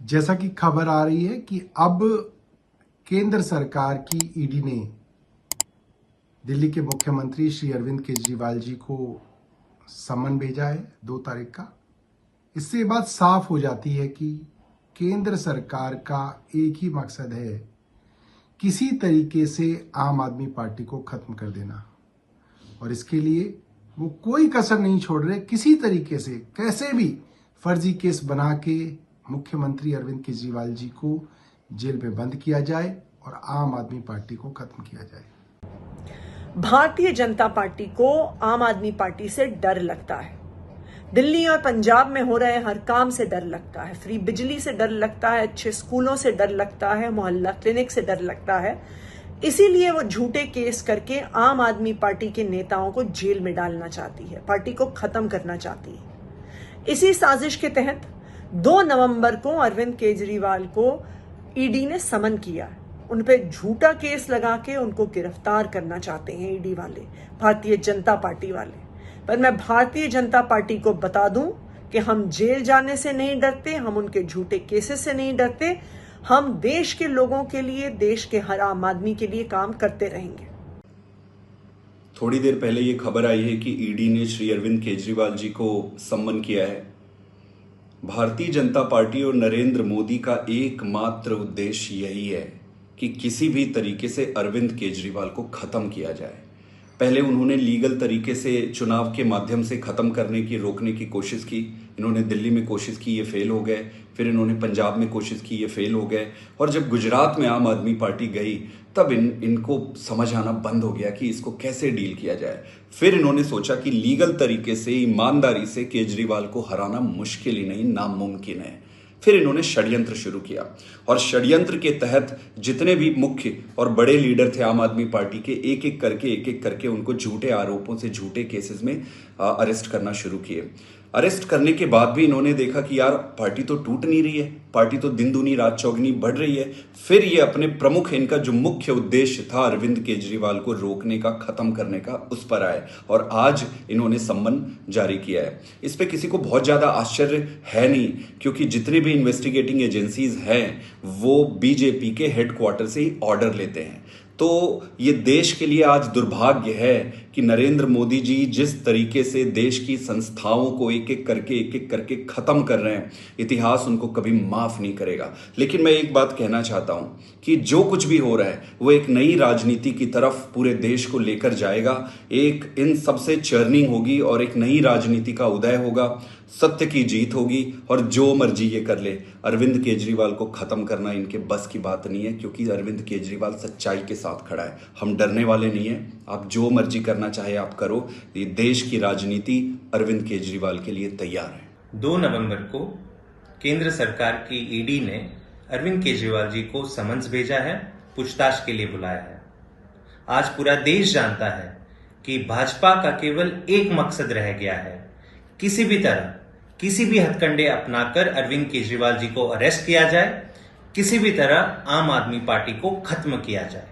जैसा कि खबर आ रही है कि अब केंद्र सरकार की ईडी ने दिल्ली के मुख्यमंत्री श्री अरविंद केजरीवाल जी को समन भेजा है 2 तारीख का। इससे ये बात साफ हो जाती है कि केंद्र सरकार का एक ही मकसद है, किसी तरीके से आम आदमी पार्टी को खत्म कर देना, और इसके लिए वो कोई कसर नहीं छोड़ रहे। किसी तरीके से कैसे भी फर्जी केस बना के मुख्यमंत्री अरविंद केजरीवाल जी को जेल में बंद किया जाए और आम आदमी पार्टी को खत्म किया जाए। भारतीय जनता पार्टी को आम आदमी पार्टी से डर लगता है। दिल्ली और पंजाब में हो रहे हर काम से डर लगता है। फ्री बिजली से डर लगता है, अच्छे स्कूलों से डर लगता है, मोहल्ला क्लिनिक से डर लगता है। इसीलिए वो झूठे केस करके आम आदमी पार्टी के नेताओं को जेल में डालना चाहती है, पार्टी को खत्म करना चाहती है। इसी साजिश के तहत 2 नवंबर को अरविंद केजरीवाल को ईडी ने समन किया। उन पे झूठा केस लगा के उनको गिरफ्तार करना चाहते हैं ईडी वाले, भारतीय जनता पार्टी वाले। पर मैं भारतीय जनता पार्टी को बता दूं कि हम जेल जाने से नहीं डरते, हम उनके झूठे केसेस से नहीं डरते। हम देश के लोगों के लिए, देश के हर आम आदमी के लिए काम करते रहेंगे। थोड़ी देर पहले ये खबर आई है कि ईडी ने श्री अरविंद केजरीवाल जी को सम्मन किया है। भारतीय जनता पार्टी और नरेंद्र मोदी का एकमात्र उद्देश्य यही है कि किसी भी तरीके से अरविंद केजरीवाल को खत्म किया जाए। पहले उन्होंने लीगल तरीके से चुनाव के माध्यम से खत्म करने की, रोकने की कोशिश की। इन्होंने दिल्ली में कोशिश की, ये फेल हो गए। फिर इन्होंने पंजाब में कोशिश की, ये फेल हो गए। और जब गुजरात में आम आदमी पार्टी गई तब इनको समझ आना बंद हो गया कि इसको कैसे डील किया जाए। फिर इन्होंने सोचा कि लीगल तरीके से, ईमानदारी से केजरीवाल को हराना मुश्किल ही नहीं, नामुमकिन है। फिर इन्होंने षड्यंत्र शुरू किया और षड्यंत्र के तहत जितने भी मुख्य और बड़े लीडर थे आम आदमी पार्टी के, एक एक करके उनको झूठे आरोपों से, झूठे केसेस में अरेस्ट करना शुरू किए। अरेस्ट करने के बाद भी इन्होंने देखा कि यार पार्टी तो टूट नहीं रही है, पार्टी तो दिन दूनी रात चौगनी बढ़ रही है। फिर ये अपने प्रमुख, इनका जो मुख्य उद्देश्य था अरविंद केजरीवाल को रोकने का, खत्म करने का, उस पर आए और आज इन्होंने सम्मन जारी किया है। इस पे किसी को बहुत ज्यादा आश्चर्य है नहीं, क्योंकि जितने भी इन्वेस्टिगेटिंग एजेंसीज हैं वो बीजेपी के हेडक्वार्टर से ही ऑर्डर लेते हैं। तो ये देश के लिए आज दुर्भाग्य है कि नरेंद्र मोदी जी जिस तरीके से देश की संस्थाओं को एक एक करके खत्म कर रहे हैं, इतिहास उनको कभी माफ नहीं करेगा। लेकिन मैं एक बात कहना चाहता हूं कि जो कुछ भी हो रहा है वो एक नई राजनीति की तरफ पूरे देश को लेकर जाएगा। एक इन सबसे चर्निंग होगी और एक नई राजनीति का उदय होगा, सत्य की जीत होगी। और जो मर्जी ये कर ले, अरविंद केजरीवाल को खत्म करना इनके बस की बात नहीं है, क्योंकि अरविंद केजरीवाल सच्चाई के साथ खड़ा है। हम डरने वाले नहीं है। आप जो मर्जी करना चाहे आप करो, ये देश की राजनीति अरविंद केजरीवाल के लिए तैयार है। 2 नवंबर को केंद्र सरकार की ईडी ने अरविंद केजरीवाल जी को समन्स भेजा है, पूछताछ के लिए बुलाया है। आज पूरा देश जानता है कि भाजपा का केवल एक मकसद रह गया है, किसी भी तरह, किसी भी हथकंडे अपनाकर अरविंद केजरीवाल जी को अरेस्ट किया जाए, किसी भी तरह आम आदमी पार्टी को खत्म किया जाए।